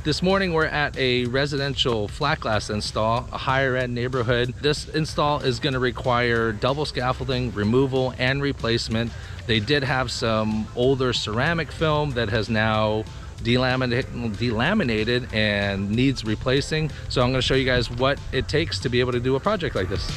This morning we're at a residential flat glass install, a higher end neighborhood. This install is going to require double scaffolding, removal and replacement. They did have some older ceramic film that has now delaminated and needs replacing. So I'm going to show you guys what it takes to be able to do a project like this.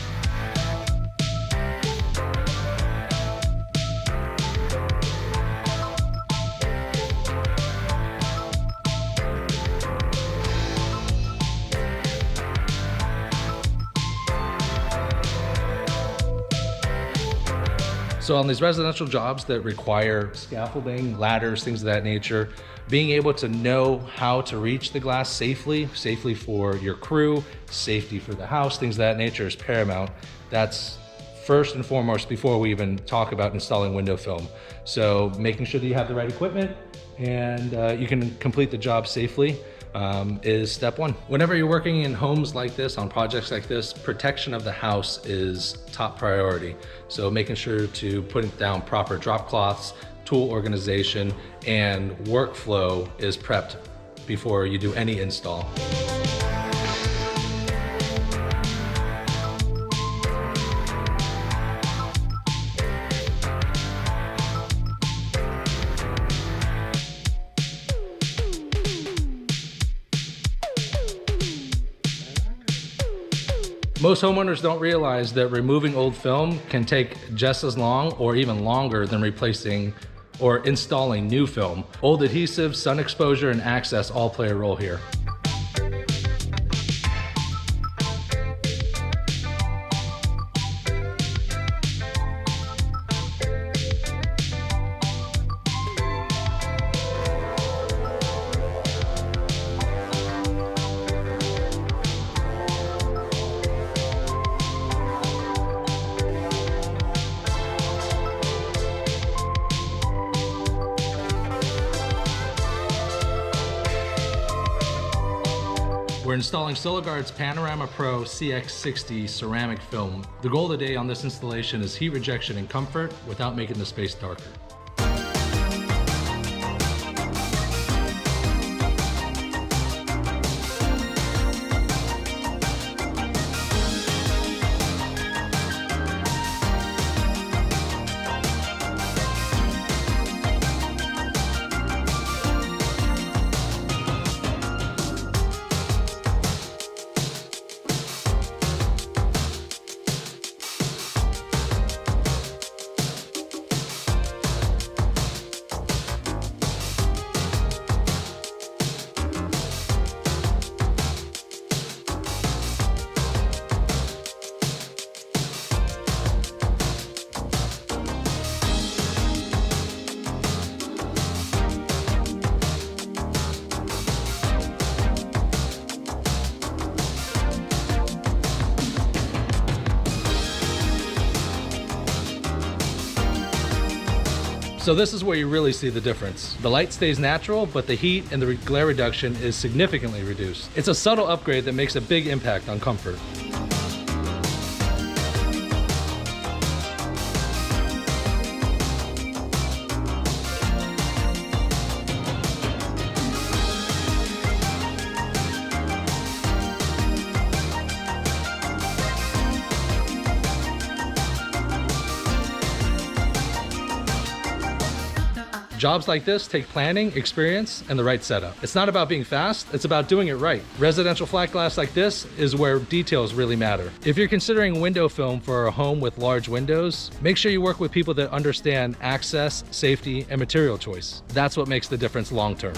So on these residential jobs that require scaffolding, ladders, things of that nature, being able to know how to reach the glass safely for your crew, safety for the house, things of that nature is paramount. That's first and foremost before we even talk about installing window film. So making sure that you have the right equipment and you can complete the job safely is step one. Whenever you're working in homes like this, on projects like this, protection of the house is top priority. So making sure to put down proper drop cloths, tool organization, and workflow is prepped before you do any install. Most homeowners don't realize that removing old film can take just as long or even longer than replacing or installing new film. Old adhesive, sun exposure, and access all play a role here. We're installing Sologard's Panorama Pro CX60 ceramic film. The goal of the day on this installation is heat rejection and comfort without making the space darker. So this is where you really see the difference. The light stays natural, but the heat and the glare reduction is significantly reduced. It's a subtle upgrade that makes a big impact on comfort. Jobs like this take planning, experience, and the right setup. It's not about being fast, it's about doing it right. Residential flat glass like this is where details really matter. If you're considering window film for a home with large windows, make sure you work with people that understand access, safety, and material choice. That's what makes the difference long term.